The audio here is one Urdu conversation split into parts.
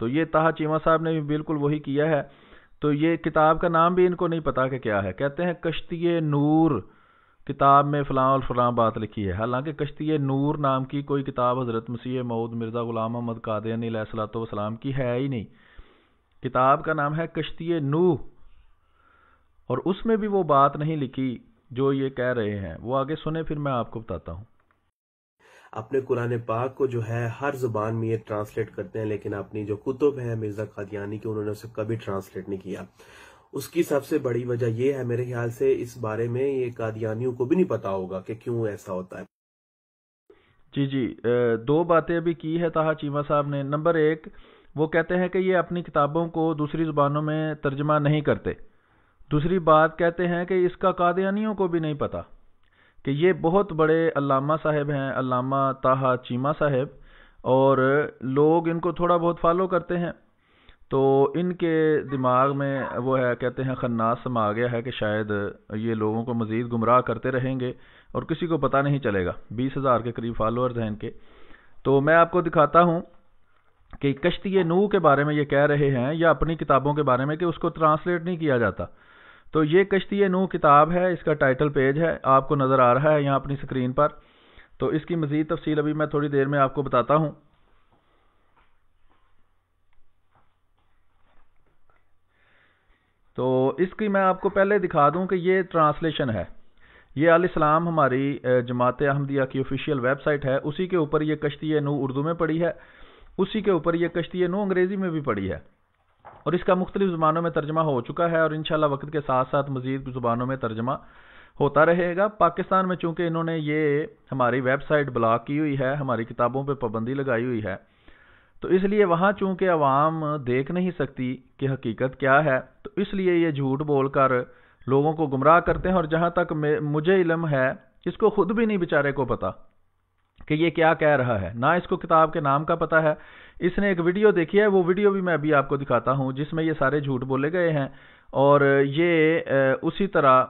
تو یہ طه چیمہ صاحب نے بھی بالکل وہی کیا ہے. تو یہ کتاب کا نام بھی ان کو نہیں پتا کہ کیا ہے. کہتے ہیں کشتی نور کتاب میں فلاں اور فلاں بات لکھی ہے. حالانکہ کشتی نور نام کی کوئی کتاب حضرت مسیح موعود مرزا غلام محمد قادیانی علیہ الصلوۃ والسلام کی ہے ہی نہیں. کتاب کا نام ہے کشتی نوح، اور اس میں بھی وہ بات نہیں لکھی جو یہ کہہ رہے ہیں. وہ آگے سنیں پھر میں آپ کو بتاتا ہوں. اپنے قرآن پاک کو جو ہے ہر زبان میں یہ ٹرانسلیٹ کرتے ہیں، لیکن اپنی جو کتب ہے مرزا قادیانی کی انہوں نے اسے کبھی ٹرانسلیٹ نہیں کیا. اس کی سب سے بڑی وجہ یہ ہے میرے خیال سے اس بارے میں یہ قادیانیوں کو بھی نہیں پتا ہوگا کہ کیوں ایسا ہوتا ہے. جی دو باتیں ابھی کی ہے طه چیمہ صاحب نے. نمبر ایک، وہ کہتے ہیں کہ یہ اپنی کتابوں کو دوسری زبانوں میں ترجمہ نہیں کرتے. دوسری بات کہتے ہیں کہ اس کا قادیانیوں کو بھی نہیں پتا کہ یہ بہت بڑے علامہ صاحب ہیں، علامہ طه چیمہ صاحب، اور لوگ ان کو تھوڑا بہت فالو کرتے ہیں. تو ان کے دماغ میں وہ ہے، کہتے ہیں خناس سما گیا ہے کہ شاید یہ لوگوں کو مزید گمراہ کرتے رہیں گے اور کسی کو پتہ نہیں چلے گا. 20,000 کے قریب فالوورز ہیں ان کے. تو میں آپ کو دکھاتا ہوں کہ کشتی نوح کے بارے میں یہ کہہ رہے ہیں، یا اپنی کتابوں کے بارے میں، کہ اس کو ٹرانسلیٹ نہیں کیا جاتا. تو یہ کشتی نوح کتاب ہے، اس کا ٹائٹل پیج ہے، آپ کو نظر آ رہا ہے یہاں اپنی سکرین پر. تو اس کی مزید تفصیل ابھی میں تھوڑی دیر میں آپ کو بتاتا ہوں. تو اس کی میں آپ کو پہلے دکھا دوں کہ یہ ٹرانسلیشن ہے. یہ الاسلام ہماری جماعت احمدیہ کی آفیشیل ویب سائٹ ہے، اسی کے اوپر یہ کشتی نوح اردو میں پڑی ہے، اسی کے اوپر یہ کشتی نوح انگریزی میں بھی پڑی ہے، اور اس کا مختلف زبانوں میں ترجمہ ہو چکا ہے، اور انشاءاللہ وقت کے ساتھ ساتھ مزید زبانوں میں ترجمہ ہوتا رہے گا. پاکستان میں چونکہ انہوں نے یہ ہماری ویب سائٹ بلاک کی ہوئی ہے، ہماری کتابوں پہ پابندی لگائی ہوئی ہے، تو اس لیے وہاں چونکہ عوام دیکھ نہیں سکتی کہ حقیقت کیا ہے، تو اس لیے یہ جھوٹ بول کر لوگوں کو گمراہ کرتے ہیں. اور جہاں تک مجھے علم ہے، اس کو خود بھی نہیں بیچارے کو پتا کہ یہ کیا کہہ رہا ہے، نہ اس کو کتاب کے نام کا پتا ہے. اس نے ایک ویڈیو دیکھی ہے، وہ ویڈیو بھی میں ابھی آپ کو دکھاتا ہوں، جس میں یہ سارے جھوٹ بولے گئے ہیں، اور یہ اسی طرح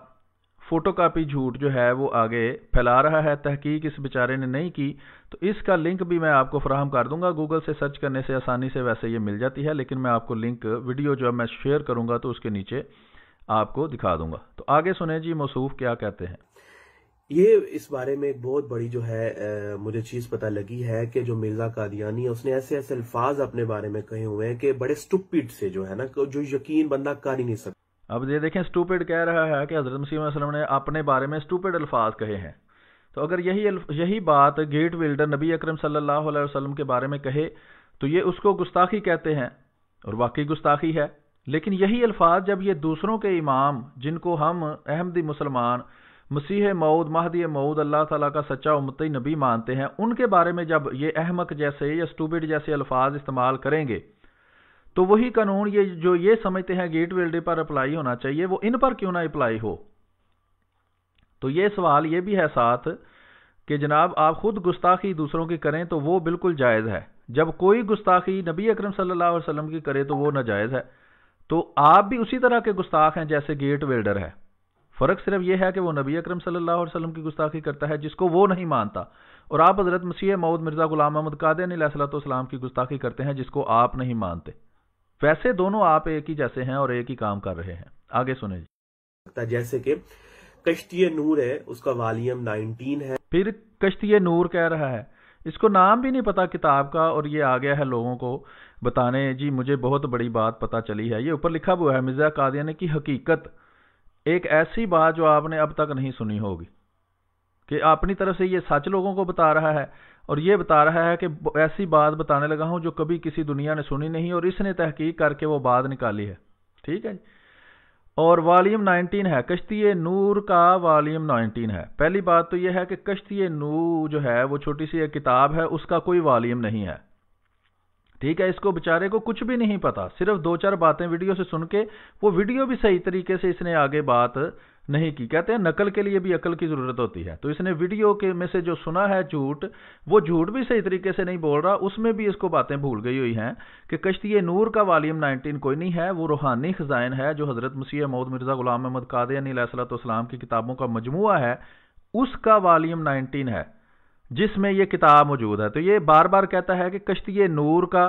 فوٹو کاپی جھوٹ جو ہے وہ آگے پھیلا رہا ہے. تحقیق اس بیچارے نے نہیں کی. تو اس کا لنک بھی میں آپ کو فراہم کر دوں گا، گوگل سے سرچ کرنے سے آسانی سے ویسے یہ مل جاتی ہے، لیکن میں آپ کو لنک ویڈیو جو میں شیئر کروں گا تو اس کے نیچے آپ کو دکھا دوں گا. تو آگے سنیں جی موصوف کیا کہتے ہیں. یہ اس بارے میں ایک بہت بڑی جو ہے مجھے چیز پتہ لگی ہے کہ جو مرزا قادیانی ہے اس نے ایسے ایسے الفاظ اپنے بارے میں کہے ہوئے ہیں کہ بڑے سٹوپڈ سے جو ہے نا، جو یقین بندہ کر ہی نہیں سکتا. اب یہ دیکھیں، سٹوپڈ کہہ رہا ہے کہ حضرت مسیح علیہ السلام نے اپنے بارے میں سٹوپڈ الفاظ کہے ہیں. تو اگر یہی بات گیٹ ویلڈر نبی اکرم صلی اللہ علیہ وسلم کے بارے میں کہے تو یہ اس کو گستاخی کہتے ہیں، اور واقعی گستاخی ہے. لیکن یہی الفاظ جب یہ دوسروں کے امام، جن کو ہم احمدی مسلمان مسیح موعود مہدی موعود اللہ تعالیٰ کا سچا امتی نبی مانتے ہیں، ان کے بارے میں جب یہ احمق جیسے یا سٹوپڈ جیسے الفاظ استعمال کریں گے تو وہی قانون یہ سمجھتے ہیں گیٹ ویلڈر پر اپلائی ہونا چاہیے، وہ ان پر کیوں نہ اپلائی ہو. تو یہ سوال یہ بھی ہے ساتھ کہ جناب آپ خود گستاخی دوسروں کی کریں تو وہ بالکل جائز ہے، جب کوئی گستاخی نبی اکرم صلی اللہ علیہ وسلم کی کرے تو وہ ناجائز ہے. تو آپ بھی اسی طرح کے گستاخ ہیں جیسے گیٹ ویلڈر ہے. فرق صرف یہ ہے کہ وہ نبی اکرم صلی اللہ علیہ وسلم کی گستاخی کرتا ہے جس کو وہ نہیں مانتا، اور آپ حضرت مسیح موعود مرزا غلام محمد قادیانی علیہ السلام کی گستاخی کرتے ہیں جس کو آپ نہیں مانتے. ویسے دونوں آپ ایک ہی جیسے ہیں اور ایک ہی کام کر رہے ہیں. آگے سنیں جی. جیسے کہ کشتی نور ہے، اس کا والیوم 19 ہے. پھر کشتی نور کہہ رہا ہے، اس کو نام بھی نہیں پتا کتاب کا، اور یہ آ گیا ہے لوگوں کو بتانے جی مجھے بہت بڑی بات پتا چلی ہے. یہ اوپر لکھا ہوا ہے مرزا قادیانی کی حقیقت، ایک ایسی بات جو آپ نے اب تک نہیں سنی ہوگی، کہ اپنی طرف سے یہ سچ لوگوں کو بتا رہا ہے، اور یہ بتا رہا ہے کہ ایسی بات بتانے لگا ہوں جو کبھی کسی دنیا نے سنی نہیں، اور اس نے تحقیق کر کے وہ بات نکالی ہے. ٹھیک ہے جی. اور والیوم 19 ہے، کشتی نور کا والیوم 19 ہے. پہلی بات تو یہ ہے کہ کشتی نور جو ہے وہ چھوٹی سی ایک کتاب ہے، اس کا کوئی والیوم نہیں ہے. ٹھیک ہے. اس کو بیچارے کو کچھ بھی نہیں پتا، صرف 2-4 باتیں ویڈیو سے سن کے، وہ ویڈیو بھی صحیح طریقے سے اس نے آگے بات نہیں کی. کہتے ہیں نقل کے لیے بھی عقل کی ضرورت ہوتی ہے، تو اس نے ویڈیو کے میں سے جو سنا ہے جھوٹ، وہ جھوٹ بھی صحیح طریقے سے نہیں بول رہا، اس میں بھی اس کو باتیں بھول گئی ہوئی ہیں کہ کشتی نور کا والیوم 19 کوئی نہیں ہے، وہ روحانی خزائن ہے جو حضرت مسیح موعود مرزا غلام محمد قادیانی علیہ السلام کی کتابوں کا مجموعہ ہے، اس کا والیوم 19 ہے جس میں یہ کتاب موجود ہے. تو یہ بار بار کہتا ہے کہ کشتی نور کا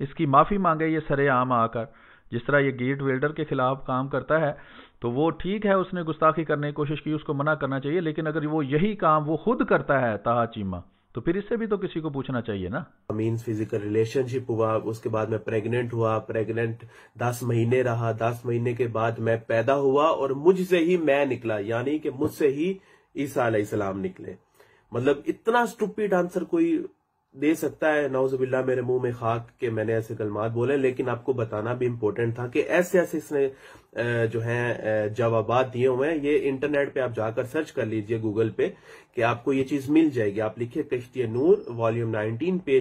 اس کی معافی مانگے یہ سرے عام آ کر. جس طرح یہ گیٹ ویلڈر کے خلاف کام کرتا ہے تو وہ ٹھیک ہے، اس نے گستاخی کرنے کی کوشش کی، اس کو منع کرنا چاہیے، لیکن اگر وہ یہی کام وہ خود کرتا ہے طه چیمہ تو پھر اس سے بھی تو کسی کو پوچھنا چاہیے نا. مینز فزیکل ریلیشن شپ ہوا، اس کے بعد میں پریگننٹ ہوا، پریگننٹ 10 مہینے رہا، 10 مہینے کے بعد میں پیدا ہوا اور مجھ سے ہی میں نکلا، یعنی کہ مجھ سے ہی عیسیٰ علیہ السلام نکلے. مطلب اتنا سٹوپڈ آنسر کوئی دے سکتا ہے؟ نعوذ باللہ میرے منہ میں خاک کہ میں نے ایسے کلمات بولے، لیکن آپ کو بتانا بھی امپورٹنٹ تھا کہ ایسے ایسے اس نے جو ہیں جوابات دیے ہوئے ہیں. یہ انٹرنیٹ پہ آپ جا کر سرچ کر لیجئے گوگل پہ کہ آپ کو یہ چیز مل جائے گی. آپ لکھیے کشتی نور والیوم 19 پیج.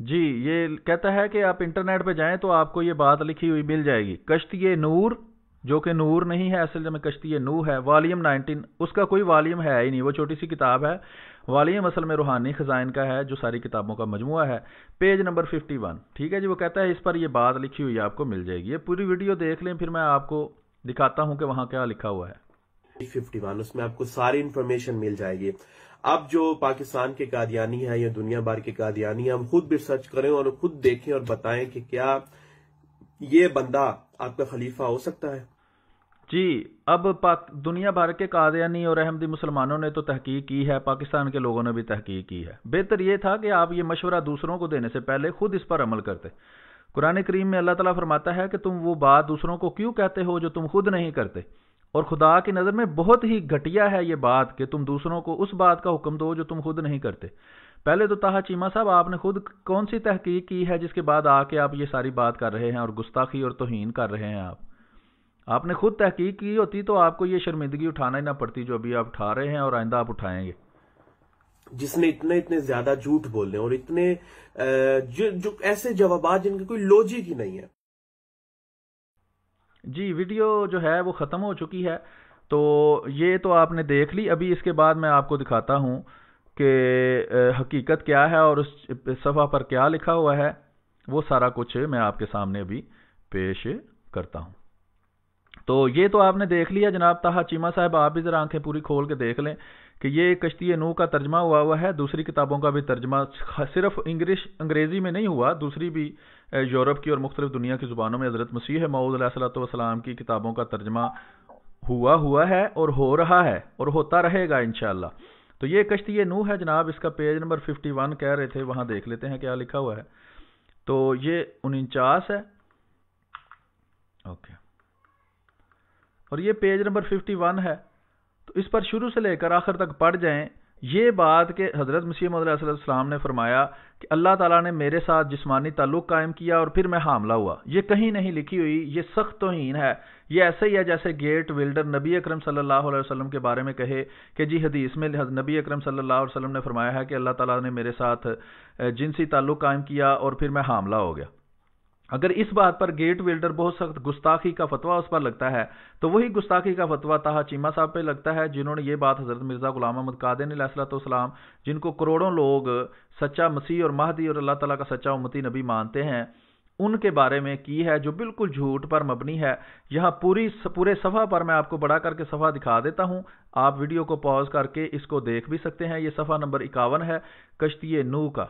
جی یہ کہتا ہے کہ آپ انٹرنیٹ پہ جائیں تو آپ کو یہ بات لکھی ہوئی مل جائے گی. کشتی نور جو کہ نور نہیں ہے، اصل میں کشتی نوح ہے، والیوم 19. اس کا کوئی والیوم ہے ہی نہیں، وہ چھوٹی سی کتاب ہے. والیوم اصل میں روحانی خزائن کا ہے جو ساری کتابوں کا مجموعہ ہے. Page number 51. ٹھیک ہے جی. وہ کہتا ہے اس پر یہ بات لکھی ہوئی آپ کو مل جائے گی. یہ پوری ویڈیو دیکھ لیں، پھر میں آپ کو دکھاتا ہوں کہ وہاں کیا لکھا ہوا ہے. 51 اس میں آپ کو ساری انفارمیشن مل جائے گی. اب جو پاکستان کے قادیانی ہیں یا دنیا بھر کے قادیانی ہیں، ہم خود بھی سرچ کریں اور خود دیکھیں اور بتائیں کہ کیا یہ بندہ آپ کا خلیفہ ہو سکتا ہے. جی اب دنیا بھر کے قادیانی اور احمدی مسلمانوں نے تو تحقیق کی ہے، پاکستان کے لوگوں نے بھی تحقیق کی ہے. بہتر یہ تھا کہ آپ یہ مشورہ دوسروں کو دینے سے پہلے خود اس پر عمل کرتے. قرآن کریم میں اللہ تعالیٰ فرماتا ہے کہ تم وہ بات دوسروں کو کیوں کہتے ہو جو تم خود نہیں کرتے، اور خدا کی نظر میں بہت ہی گھٹیا ہے یہ بات کہ تم دوسروں کو اس بات کا حکم دو جو تم خود نہیں کرتے. پہلے تو طه چیمہ صاحب آپ نے خود کون سی تحقیق کی ہے جس کے بعد آ کے آپ یہ ساری بات کر رہے ہیں اور گستاخی اور توہین کر رہے ہیں؟ آپ نے خود تحقیق کی ہوتی تو آپ کو یہ شرمندگی اٹھانا ہی نہ پڑتی جو ابھی آپ اٹھا رہے ہیں اور آئندہ آپ اٹھائیں گے. جس نے اتنے زیادہ جھوٹ بولنے اور اتنے جو ایسے جوابات جن کی کوئی لوجک ہی نہیں ہے. جی ویڈیو جو ہے وہ ختم ہو چکی ہے، تو یہ تو آپ نے دیکھ لی. ابھی اس کے بعد میں آپ کو دکھاتا ہوں کہ حقیقت کیا ہے اور اس صفحہ پر کیا لکھا ہوا ہے. وہ سارا کچھ میں آپ کے سامنے ابھی پیش کرتا ہوں. تو یہ تو آپ نے دیکھ لیا جناب طه چیمہ صاحب. آپ بھی ذرا آنکھیں پوری کھول کے دیکھ لیں کہ یہ کشتی نوح کا ترجمہ ہوا ہے. دوسری کتابوں کا بھی ترجمہ صرف انگریزی میں نہیں ہوا، دوسری بھی یورپ کی اور مختلف دنیا کی زبانوں میں حضرت مسیح موعود علیہ الصلوۃ والسلام کی کتابوں کا ترجمہ ہوا ہے اور ہو رہا ہے اور ہوتا رہے گا انشاءاللہ. تو یہ کشتی نوح ہے جناب. اس کا پیج نمبر 51 کہہ رہے تھے، وہاں دیکھ لیتے ہیں کیا لکھا ہوا ہے. تو یہ 49 ہے. اوکے. اور یہ پیج نمبر 51 ہے. تو اس پر شروع سے لے کر آخر تک پڑھ جائیں. یہ بات کہ حضرت مسیح موعود علیہ السلام نے فرمایا کہ اللہ تعالیٰ نے میرے ساتھ جسمانی تعلق قائم کیا اور پھر میں حاملہ ہوا، یہ کہیں نہیں لکھی ہوئی. یہ سخت توہین ہے. یہ ایسے ہی ہے جیسے گیٹ ویلڈر نبی اکرم صلی اللہ علیہ وسلم کے بارے میں کہے کہ جی حدیث میں نبی اکرم صلی اللہ علیہ وسلم نے فرمایا ہے کہ اللہ تعالیٰ نے میرے ساتھ جنسی تعلق قائم کیا اور پھر میں حاملہ ہو گیا. اگر اس بات پر گیٹ ویلڈر بہت سخت گستاخی کا فتویٰ اس پر لگتا ہے تو وہی گستاخی کا فتویٰ طه چیمہ صاحب پہ لگتا ہے، جنہوں نے یہ بات حضرت مرزا غلام احمد قادیانی علیہ السلام، جن کو کروڑوں لوگ سچا مسیح اور مہدی اور اللہ تعالیٰ کا سچا امتی نبی مانتے ہیں، ان کے بارے میں کی ہے جو بالکل جھوٹ پر مبنی ہے. یہاں پورے صفحہ پر میں آپ کو بڑا کر کے صفحہ دکھا دیتا ہوں. آپ ویڈیو کو پاز کر کے اس کو دیکھ بھی سکتے ہیں. یہ صفحہ نمبر 51 ہے کشتی نوح کا.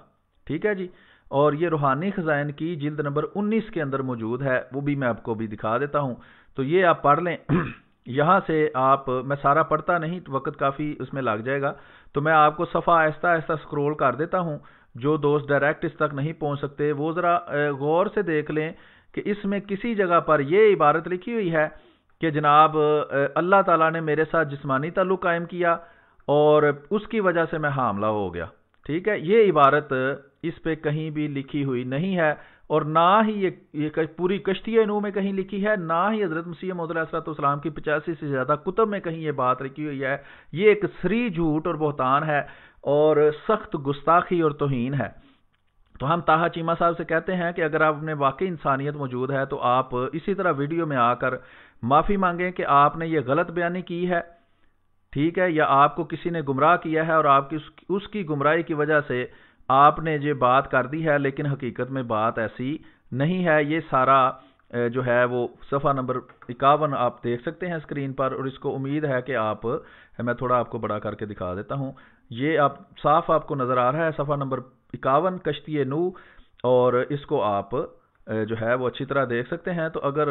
ٹھیک ہے جی. اور یہ روحانی خزائن کی جلد نمبر 19 کے اندر موجود ہے، وہ بھی میں آپ کو بھی دکھا دیتا ہوں. تو یہ آپ پڑھ لیں. یہاں سے آپ، میں سارا پڑھتا نہیں، وقت کافی اس میں لگ جائے گا، تو میں آپ کو صفحہ آہستہ آہستہ سکرول کر دیتا ہوں. جو دوست ڈائریکٹ اس تک نہیں پہنچ سکتے وہ ذرا غور سے دیکھ لیں کہ اس میں کسی جگہ پر یہ عبارت لکھی ہوئی ہے کہ جناب اللہ تعالیٰ نے میرے ساتھ جسمانی تعلق قائم کیا اور اس کی وجہ سے میں حاملہ ہو گیا. ٹھیک ہے. یہ عبارت اس پہ کہیں بھی لکھی ہوئی نہیں ہے، اور نہ ہی یہ پوری کشتی نوح میں کہیں لکھی ہے، نہ ہی حضرت مسیح موعود علیہ السلام کی 85 سے زیادہ کتب میں کہیں یہ بات لکھی ہوئی ہے. یہ ایک صریح جھوٹ اور بہتان ہے اور سخت گستاخی اور توہین ہے. تو ہم طه چیمہ صاحب سے کہتے ہیں کہ اگر آپ میں واقعی انسانیت موجود ہے تو آپ اسی طرح ویڈیو میں آ کر معافی مانگیں کہ آپ نے یہ غلط بیانی کی ہے. ٹھیک ہے. یا آپ کو کسی نے گمراہ کیا ہے اور آپ کی اس کی گمراہی کی وجہ سے آپ نے یہ بات کر دی ہے، لیکن حقیقت میں بات ایسی نہیں ہے. یہ سارا جو ہے وہ صفحہ نمبر 51 آپ دیکھ سکتے ہیں اسکرین پر، اور اس کو امید ہے کہ آپ، میں تھوڑا آپ کو بڑا کر کے دکھا دیتا ہوں. یہ آپ صاف آپ کو نظر آ رہا ہے صفحہ نمبر 51 کشتی نوح. اور اس کو آپ جو ہے وہ اچھی طرح دیکھ سکتے ہیں. تو اگر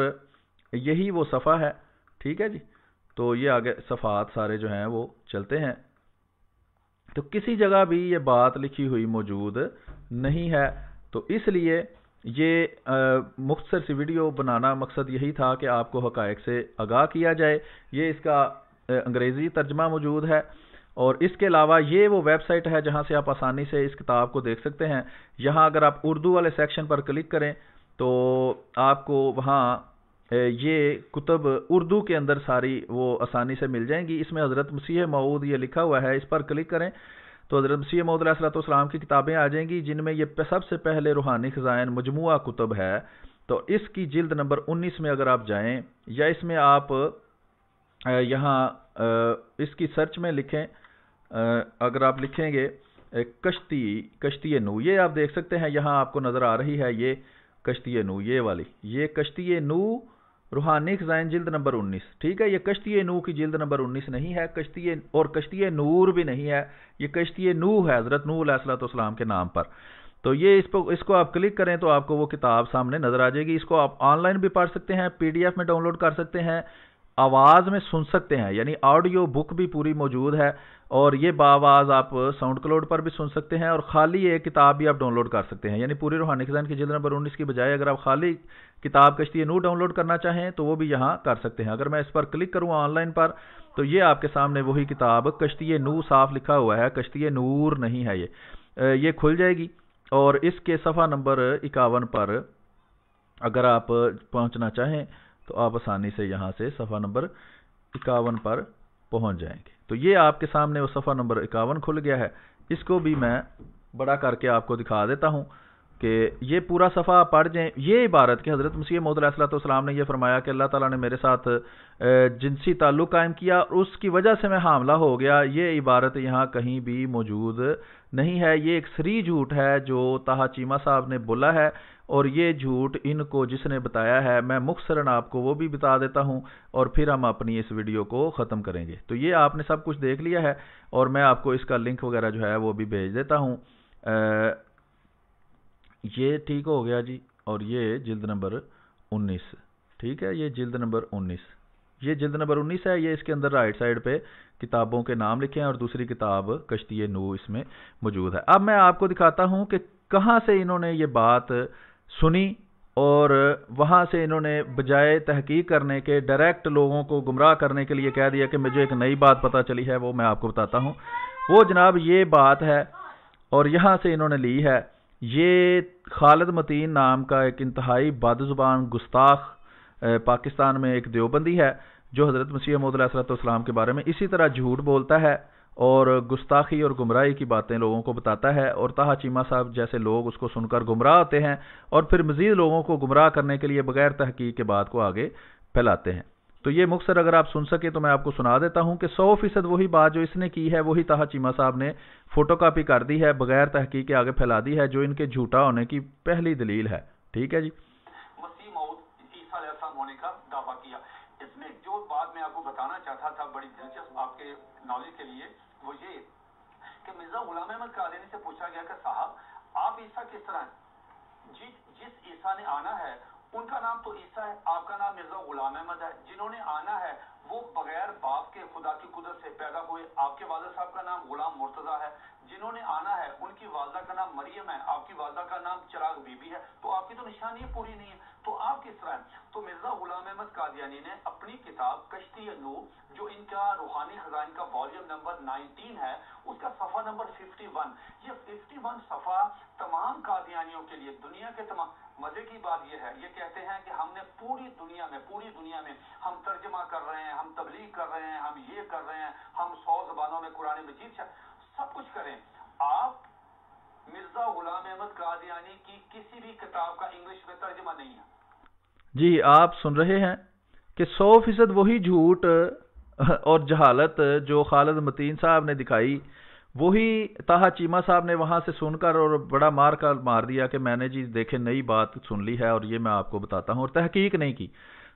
یہی وہ صفحہ ہے, ٹھیک ہے جی, تو یہ آگے صفحات سارے جو ہیں وہ چلتے ہیں. تو کسی جگہ بھی یہ بات لکھی ہوئی موجود نہیں ہے. تو اس لیے یہ مختصر سی ویڈیو بنانا مقصد یہی تھا کہ آپ کو حقائق سے آگاہ کیا جائے. یہ اس کا انگریزی ترجمہ موجود ہے, اور اس کے علاوہ یہ وہ ویب سائٹ ہے جہاں سے آپ آسانی سے اس کتاب کو دیکھ سکتے ہیں. یہاں اگر آپ اردو والے سیکشن پر کلک کریں تو آپ کو وہاں یہ کتب اردو کے اندر ساری وہ آسانی سے مل جائیں گی. اس میں حضرت مسیح موعود یہ لکھا ہوا ہے, اس پر کلک کریں تو حضرت مسیح موعود علیہ الصلوۃ والسلام کی کتابیں آ جائیں گی, جن میں یہ سب سے پہلے روحانی خزائن مجموعہ کتب ہے. تو اس کی جلد نمبر 19 میں اگر آپ جائیں, یا اس میں آپ یہاں اس کی سرچ میں لکھیں, اگر آپ لکھیں گے کشتی نو, یہ آپ دیکھ سکتے ہیں یہاں آپ کو نظر آ رہی ہے یہ کشتی نو, یہ والی, یہ کشتی نو روحانی خزائن جلد نمبر 19. ٹھیک ہے, یہ کشتی نو کی جلد نمبر 19 نہیں ہے, کشتی نور بھی نہیں ہے, یہ کشتی نو ہے حضرت نوح علیہ الصلوۃ والسلام کے نام پر. تو یہ اس کو آپ کلک کریں تو آپ کو وہ کتاب سامنے نظر آ جائے گی. اس کو آپ آن لائن بھی پڑھ سکتے ہیں, پی ڈی ایف میں ڈاؤن لوڈ کر سکتے ہیں, آواز میں سن سکتے ہیں, یعنی آڈیو بک بھی پوری موجود ہے, اور یہ باواز آپ ساؤنڈ کلاؤڈ پر بھی سن سکتے ہیں, اور خالی ایک کتاب بھی آپ ڈاؤن لوڈ کر سکتے ہیں. یعنی پوری روحانی خزائن کی جلد نمبر 19 کی بجائے اگر آپ خالی کتاب کشتی نور ڈاؤن لوڈ کرنا چاہیں تو وہ بھی یہاں کر سکتے ہیں. اگر میں اس پر کلک کروں آن لائن پر تو یہ آپ کے سامنے وہی کتاب کشتی نور صاف لکھا ہوا ہے, کشتی نور نہیں ہے, یہ کھل جائے گی. اور اس کے صفحہ نمبر 51 پر اگر آپ پہنچنا چاہیں تو آپ آسانی سے یہاں سے صفحہ نمبر 51 پر پہنچ جائیں گے. تو یہ آپ کے سامنے وہ صفحہ نمبر 51 کھل گیا ہے. اس کو بھی میں بڑا کر کے آپ کو دکھا دیتا ہوں کہ یہ پورا صفحہ پڑھ جائیں. یہ عبارت کہ حضرت مسیح موعود علیہ الصلوۃ والسلام نے یہ فرمایا کہ اللہ تعالیٰ نے میرے ساتھ جنسی تعلق قائم کیا اور اس کی وجہ سے میں حاملہ ہو گیا, یہ عبارت یہاں کہیں بھی موجود نہیں ہے. یہ ایک صریح جھوٹ ہے جو طاہا چیمہ صاحب نے بولا ہے, اور یہ جھوٹ ان کو جس نے بتایا ہے میں مختصراً آپ کو وہ بھی بتا دیتا ہوں, اور پھر ہم اپنی اس ویڈیو کو ختم کریں گے. تو یہ آپ نے سب کچھ دیکھ لیا ہے, اور میں آپ کو اس کا لنک وغیرہ جو ہے وہ بھی بھیج دیتا ہوں. یہ ٹھیک ہو گیا جی. اور یہ جلد نمبر 19, ٹھیک ہے, یہ جلد نمبر 19, یہ جلد نمبر 19 ہے. یہ اس کے اندر رائٹ سائڈ پہ کتابوں کے نام لکھے ہیں, اور دوسری کتاب کشتی نو اس میں موجود ہے. اب میں آپ کو دکھاتا ہوں کہ کہاں سے انہوں نے یہ بات سنی, اور وہاں سے انہوں نے بجائے تحقیق کرنے کے ڈائریکٹ لوگوں کو گمراہ کرنے کے لیے کہہ دیا کہ مجھے ایک نئی بات پتہ چلی ہے, وہ میں آپ کو بتاتا ہوں. وہ جناب یہ بات ہے, اور یہاں سے انہوں نے لی ہے. یہ خالد متین نام کا ایک انتہائی بد زبان گستاخ پاکستان میں ایک دیوبندی ہے, جو حضرت مسیح موعود علیہ الصلوۃ والسلام کے بارے میں اسی طرح جھوٹ بولتا ہے اور گستاخی اور گمراہی کی باتیں لوگوں کو بتاتا ہے, اور طاہا چیمہ صاحب جیسے لوگ اس کو سن کر گمراہ ہوتے ہیں, اور پھر مزید لوگوں کو گمراہ کرنے کے لیے بغیر تحقیق کے بات کو آگے پھیلاتے ہیں. تو یہ مختصر اگر آپ سن سکے تو میں آپ کو سنا دیتا ہوں کہ 100% وہی بات جو اس نے کی ہے وہی طاہا چیمہ صاحب نے فوٹو کاپی کر دی ہے, بغیر تحقیق کے آگے پھیلا دی ہے, جو ان کے جھوٹا ہونے کی پہلی دلیل ہے. ٹھیک ہے جی. مسیح موعود عیسیٰ علیہ السلام ہونے کا دعویٰ کیا. اس میں جو بات میں آپ کو بتانا چاہتا تھا بڑی دلچسپ آپ کے نالج کے لیے, وہ یہ کہ مرزا غلام احمد قادیانی سے پوچھا گیا کہ صاحب آپ عیسیٰ کس طرح ہیں؟ جس عیسیٰ نے آنا ہے ان کا نام تو عیسیٰ ہے, آپ کا نام مرزا غلام احمد ہے. جنہوں نے آنا ہے وہ بغیر باپ کے خدا کی قدرت سے پیدا ہوئے, آپ کے والد صاحب کا نام غلام مرتضیٰ ہے. جنہوں نے آنا ہے ان کی والدہ کا نام مریم ہے, آپ کی والدہ کا نام چراغ بی بی ہے. تو آپ کی تو نشانی پوری نہیں ہے, تو آپ کس طرح ہیں؟ تو مرزا غلام احمد قادیانی نے اپنی کتاب کشتی نو, جو ان کا روحانی خزائن کا والیوم نمبر 19 ہے, اس کا صفحہ نمبر 51, یہ 51 صفحہ تمام قادیانیوں کے لیے, دنیا کے تمام. مزے کی بات یہ ہے, یہ کہتے ہیں کہ ہم نے پوری دنیا میں ہم ترجمہ کر رہے ہیں, ہم تبلیغ کر رہے ہیں, ہم یہ کر رہے ہیں, ہم 100 زبانوں میں قرآن مجید سب کچھ کریں. آپ مرزا غلام احمد قادیانی کی کسی بھی کتاب کا انگلش میں ترجمہ نہیں ہے. جی آپ سن رہے ہیں کہ 100% وہی جھوٹ اور جہالت جو خالد متین صاحب نے دکھائی, وہی طاہا چیمہ صاحب نے وہاں سے سن کر اور بڑا مار دیا کہ میں نے جی دیکھیں نئی بات سن لی ہے اور یہ میں آپ کو بتاتا ہوں, اور تحقیق نہیں کی.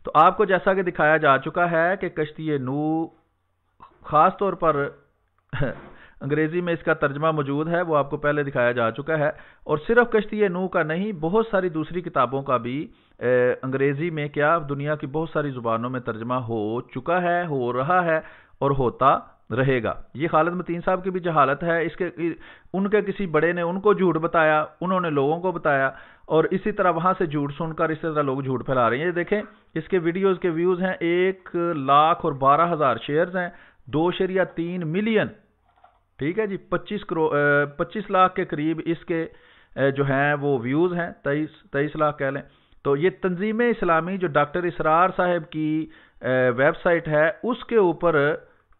تو آپ کو جیسا کہ دکھایا جا چکا ہے کہ کشتی نو خاص طور پر انگریزی میں اس کا ترجمہ موجود ہے، وہ آپ کو پہلے دکھایا جا چکا ہے، اور صرف کشتی نوح کا نہیں، بہت ساری دوسری کتابوں کا بھی انگریزی میں کیا دنیا کی بہت ساری زبانوں میں ترجمہ ہو چکا ہے، ہو رہا ہے اور ہوتا رہے گا۔ یہ خالد متین صاحب کی بھی جہالت ہے، ان کے کسی بڑے نے ان کو جھوٹ بتایا، انہوں نے لوگوں کو بتایا، اور اسی طرح وہاں سے جھوٹ سن کر اسی طرح لوگ جھوٹ پھیلا رہے ہیں۔ یہ دیکھیں اس کے ویڈیوز کے ویوز ہیں 1,12,000 شیئرز ہیں، 2.3 ملین، ٹھیک ہے جی، 25 لاکھ کے قریب اس کے جو ہیں وہ ویوز ہیں، 23 لاکھ کہہ لیں۔ تو یہ تنظیم اسلامی جو ڈاکٹر اسرار صاحب کی ویب سائٹ ہے، اس کے اوپر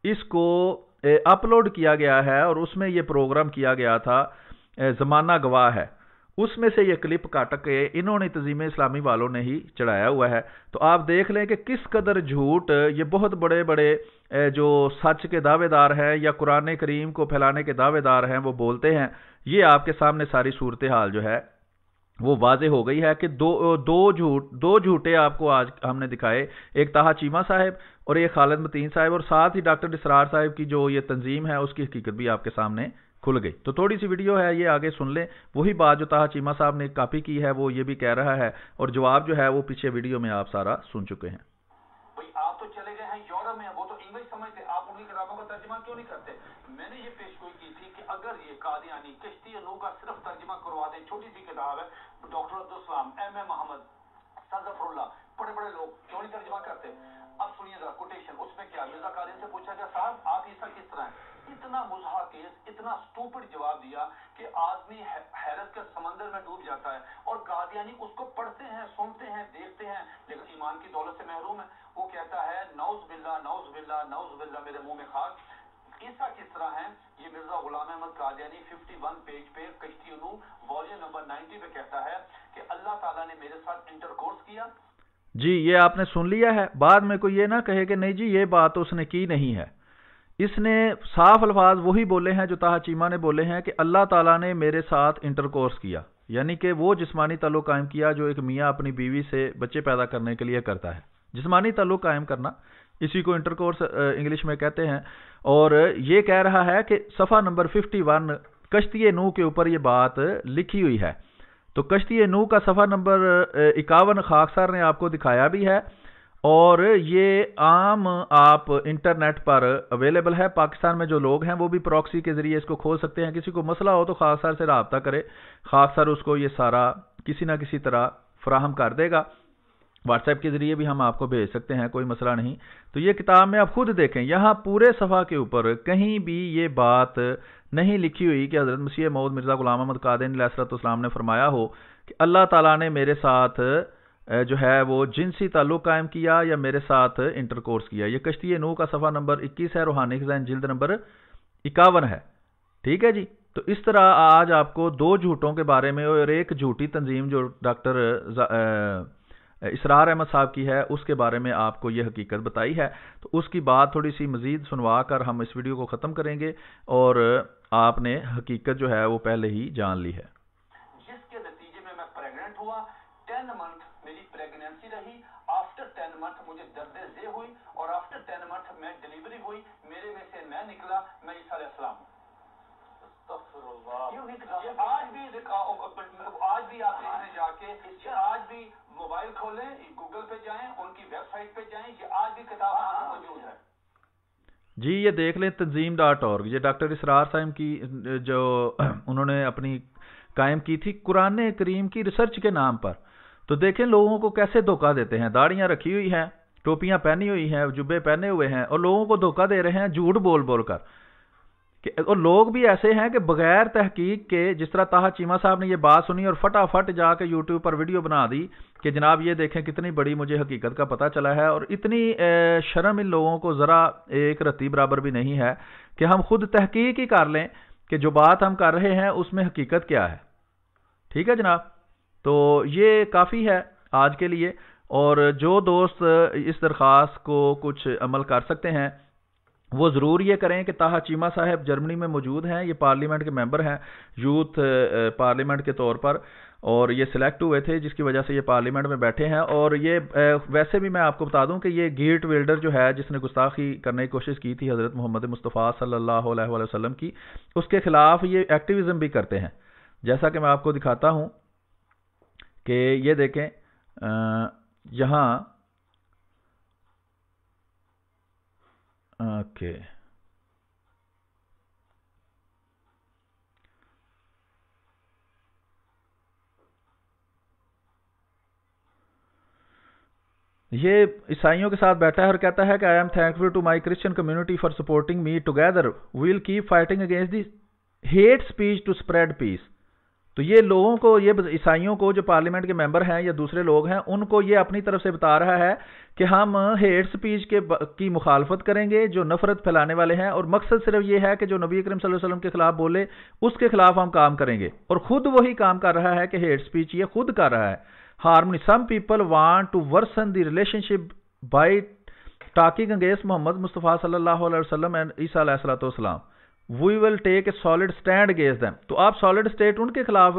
اس کو اپلوڈ کیا گیا ہے، اور اس میں یہ پروگرام کیا گیا تھا، زمانہ گواہ ہے، اس میں سے یہ کلپ کاٹ کے انہوں نے تنظیم اسلامی والوں نے ہی چڑھایا ہوا ہے۔ تو آپ دیکھ لیں کہ کس قدر جھوٹ یہ بہت بڑے بڑے جو سچ کے دعوے دار ہیں یا قرآن کریم کو پھیلانے کے دعوے دار ہیں وہ بولتے ہیں۔ یہ آپ کے سامنے ساری صورتحال جو ہے وہ واضح ہو گئی ہے کہ دو جھوٹے آپ کو آج ہم نے دکھائے، ایک طاہا چیمہ صاحب اور ایک خالد متین صاحب، اور ساتھ ہی ڈاکٹر اسرار صاحب کی جو یہ تنظیم ہے اس کی حقیقت بھی آپ کے سامنے کھل گئی۔ تو تھوڑی سی ویڈیو ہے، یہ آگے سن لیں، وہی بات جو طاہا چیمہ صاحب نے کاپی کی ہے وہ یہ بھی کہہ رہا ہے، اور جواب جو ہے وہ پیچھے ویڈیو میں آپ سارا سن چکے ہیں۔ بھئی آپ تو چلے گئے ہیں یورپ میں، وہ تو انگلش سمجھتے، آپ انہی کتابوں کا ترجمہ کیوں نہیں کرتے؟ میں نے یہ پیشگوئی کی تھی کہ اگر یہ قادیانی کشتی نوح کا صرف ترجمہ کروا دیں، چھوٹی سی کتاب ہے، ڈاکٹر عبدالسلام، ایم اے محمد، ظفر اللہ، بڑے بڑے لوگ کیوں نہیں ترجمہ کرتے؟ اب سنیے ذرا کوٹیشن، اس میں کیا مرزا قادری سے پوچھا گیا صاحب آپ عیسیٰ کس طرح ہیں؟ اتنا مضحک کیس، اتنا سٹوپڈ جواب دیا کہ آدمی حیرت کے سمندر میں ڈوب جاتا ہے، اور قادیانی اس کو پڑھتے ہیں، سنتے ہیں، دیکھتے ہیں، لیکن ایمان کی دولت سے محروم ہے۔ وہ کہتا ہے نعوذ باللہ نعوذ باللہ نعوذ باللہ، میرے منہ میں خاک، عیسیٰ کس طرح ہیں؟ یہ مرزا غلام احمد قادیانی 51 پیج پہ کشتی نوح والیوم نمبر 90 پہ کہتا ہے کہ اللہ تعالیٰ نے میرے ساتھ انٹرکورس کیا۔ جی یہ آپ نے سن لیا ہے، بعد میں کوئی یہ نہ کہے کہ نہیں جی یہ بات اس نے کی نہیں ہے، اس نے صاف الفاظ وہی بولے ہیں جو طاہا چیمہ نے بولے ہیں کہ اللہ تعالیٰ نے میرے ساتھ انٹرکورس کیا، یعنی کہ وہ جسمانی تعلق قائم کیا جو ایک میاں اپنی بیوی سے بچے پیدا کرنے کے لیے کرتا ہے، جسمانی تعلق قائم کرنا، اسی کو انٹرکورس انگلش میں کہتے ہیں۔ اور یہ کہہ رہا ہے کہ صفحہ نمبر 51 کشتی نوح کے اوپر یہ بات لکھی ہوئی ہے۔ تو کشتی نوح کا صفحہ نمبر 51 خاک سار نے آپ کو دکھایا بھی ہے، اور یہ عام آپ انٹرنیٹ پر اویلیبل ہے۔ پاکستان میں جو لوگ ہیں وہ بھی پراکسی کے ذریعے اس کو کھول سکتے ہیں، کسی کو مسئلہ ہو تو خاک سار سے رابطہ کرے، خاک سار اس کو یہ سارا کسی نہ کسی طرح فراہم کر دے گا، واٹس ایپ کے ذریعے بھی ہم آپ کو بھیج سکتے ہیں، کوئی مسئلہ نہیں۔ تو یہ کتاب میں آپ خود دیکھیں، یہاں پورے صفحہ کے اوپر کہیں بھی یہ بات نہیں لکھی ہوئی کہ حضرت مسیح موعود مرزا غلام احمد قادیانی علیہ السلام نے فرمایا ہو کہ اللہ تعالیٰ نے میرے ساتھ جو ہے وہ جنسی تعلق قائم کیا یا میرے ساتھ انٹرکورس کیا۔ یہ کشتی نوح کا صفحہ نمبر 21 ہے، روحانی خزائن جلد نمبر 51 ہے، ٹھیک ہے جی۔ تو اس طرح آج آپ کو دو جھوٹوں کے بارے میں اور ایک جھوٹی تنظیم جو ڈاکٹر اسرار احمد صاحب کی ہے اس کے بارے میں آپ کو یہ حقیقت بتائی ہے۔ تو اس کی بات تھوڑی سی مزید سنوا کر ہم اس ویڈیو کو ختم کریں گے، اور آپ نے حقیقت جو ہے وہ پہلے ہی جان لی ہے۔ جس کے نتیجے میں پریگننٹ ہوا، 10 منتھ میری پریگننسی رہی، آفٹر 10 منتھ مجھے درد ذہ ہوئی، اور آفٹر 10 منتھ میں ڈیلیوری ہوئی، میرے میں سے میں نکلا، میں عیسیٰ علیہ السلام ہوں۔ آج بھی آپ دیکھنے جا کے، آج بھی موبائل کھولیں، گوگل پہ جائیں، ان کی ویب سائٹ پہ جائیں، یہ آج بھی کتاب موجود ہے۔ جی یہ دیکھ لیں تنظیم.org، یہ ڈاکٹر اسرار صاحب کی جو انہوں نے اپنی قائم کی تھی قرآن کریم کی ریسرچ کے نام پر۔ تو دیکھیں لوگوں کو کیسے دھوکہ دیتے ہیں، داڑیاں رکھی ہوئی ہیں، ٹوپیاں پہنی ہوئی ہیں، جبے پہنے ہوئے ہیں، اور لوگوں کو دھوکہ دے رہے ہیں جھوٹ بول بول کر۔ اور لوگ بھی ایسے ہیں کہ بغیر تحقیق کے، جس طرح طاہا چیمہ صاحب نے یہ بات سنی اور فٹافٹ جا کے یوٹیوب پر ویڈیو بنا دی کہ جناب یہ دیکھیں کتنی بڑی مجھے حقیقت کا پتہ چلا ہے، اور اتنی شرم ان لوگوں کو ذرا ایک رتی برابر بھی نہیں ہے کہ ہم خود تحقیق ہی کر لیں کہ جو بات ہم کر رہے ہیں اس میں حقیقت کیا ہے، ٹھیک ہے جناب۔ تو یہ کافی ہے آج کے لیے، اور جو دوست اس درخواست کو کچھ عمل کر سکتے ہیں وہ ضرور یہ کریں کہ طاہا چیمہ صاحب جرمنی میں موجود ہیں، یہ پارلیمنٹ کے ممبر ہیں یوتھ پارلیمنٹ کے طور پر، اور یہ سلیکٹ ہوئے تھے جس کی وجہ سے یہ پارلیمنٹ میں بیٹھے ہیں. اور یہ ویسے بھی میں آپ کو بتا دوں کہ یہ گیٹ ویلڈر جو ہے جس نے گستاخی کرنے کی کوشش کی تھی حضرت محمد مصطفیٰ صلی اللہ علیہ وآلہ وسلم کی، اس کے خلاف یہ ایکٹیویزم بھی کرتے ہیں. جیسا کہ میں آپ کو دکھاتا ہوں کہ یہ دیکھیں یہاں اوکے یہ عیسائیوں کے ساتھ بیٹھا ہے اور کہتا ہے کہ I am thankful to my Christian community for supporting me together we will keep fighting against the hate speech to spread peace. تو یہ لوگوں کو، یہ عیسائیوں کو جو پارلیمنٹ کے ممبر ہیں یا دوسرے لوگ ہیں، ان کو یہ اپنی طرف سے بتا رہا ہے کہ ہم ہیٹ سپیچ کی مخالفت کریں گے جو نفرت پھیلانے والے ہیں، اور مقصد صرف یہ ہے کہ جو نبی کریم صلی اللہ علیہ وسلم کے خلاف بولے اس کے خلاف ہم کام کریں گے. اور خود وہی کام کر رہا ہے کہ ہیٹ سپیچ یہ خود کر رہا ہے. Harmony some people want to worsen the relationship by talking against Muhammad Mustafa صلی اللہ علیہ وسلم اینڈ عیسیٰ علیہ الصلوۃ والسلام. We will take a solid stand against them. تو آپ سالڈ اسٹیٹ ان کے خلاف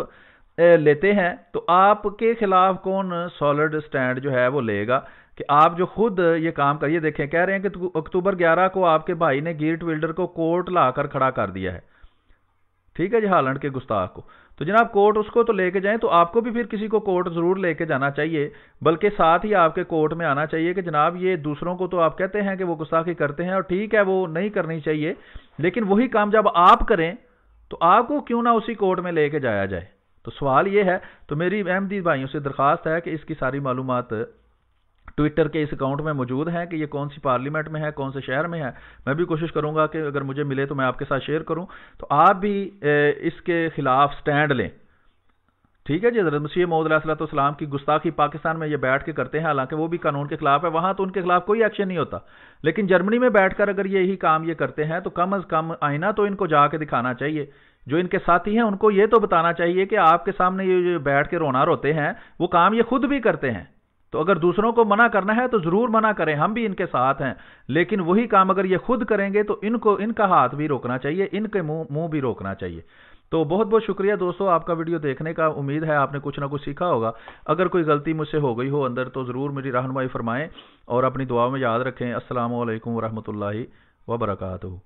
لیتے ہیں، تو آپ کے خلاف کون سالڈ اسٹینڈ جو ہے وہ لے گا کہ آپ جو خود یہ کام کریے. دیکھیں کہہ رہے ہیں کہ اکتوبر 11 کو آپ کے بھائی نے گیٹ ویلڈر کو کورٹ لا کر کھڑا کر دیا ہے. ٹھیک ہے جی، ہالینڈ کے گستاخ کو. تو جناب کورٹ اس کو تو لے کے جائیں، تو آپ کو بھی پھر کسی کو کورٹ ضرور لے کے جانا چاہیے، بلکہ ساتھ ہی آپ کے کورٹ میں آنا چاہیے کہ جناب یہ دوسروں کو تو آپ کہتے ہیں کہ وہ گستاخی کرتے ہیں، اور ٹھیک ہے وہ نہیں کرنی چاہیے، لیکن وہی کام جب آپ کریں تو آپ کو کیوں نہ اسی کورٹ میں لے کے جایا جائے. تو سوال یہ ہے. تو میری احمدی بھائیوں سے درخواست ہے کہ اس کی ساری معلومات ٹویٹر کے اس اکاؤنٹ میں موجود ہیں کہ یہ کون سی پارلیمنٹ میں ہے، کون سے شہر میں ہے. میں بھی کوشش کروں گا کہ اگر مجھے ملے تو میں آپ کے ساتھ شیئر کروں، تو آپ بھی اس کے خلاف سٹینڈ لیں. ٹھیک ہے جی. حضرت مسیح موعود علیہ الصلوۃ والسلام کی گستاخی پاکستان میں یہ بیٹھ کے کرتے ہیں، حالانکہ وہ بھی قانون کے خلاف ہے، وہاں تو ان کے خلاف کوئی ایکشن نہیں ہوتا، لیکن جرمنی میں بیٹھ کر اگر یہی کام یہ کرتے ہیں تو کم از کم آئینہ تو ان کو جا کے دکھانا چاہیے. جو ان کے ساتھی ہیں ان کو یہ تو بتانا چاہیے کہ آپ کے سامنے یہ بیٹھ کے رونا روتے ہیں، وہ کام یہ خود بھی کرتے ہیں. تو اگر دوسروں کو منع کرنا ہے تو ضرور منع کریں، ہم بھی ان کے ساتھ ہیں، لیکن وہی کام اگر یہ خود کریں گے تو ان کا ہاتھ بھی روکنا چاہیے، ان کے منہ بھی روکنا چاہیے. تو بہت بہت شکریہ دوستو آپ کا ویڈیو دیکھنے کا. امید ہے آپ نے کچھ نہ کچھ سیکھا ہوگا. اگر کوئی غلطی مجھ سے ہو گئی ہو اندر تو ضرور میری رہنمائی فرمائیں، اور اپنی دعا میں یاد رکھیں. السلام علیکم ورحمۃ اللہ وبرکاتہ.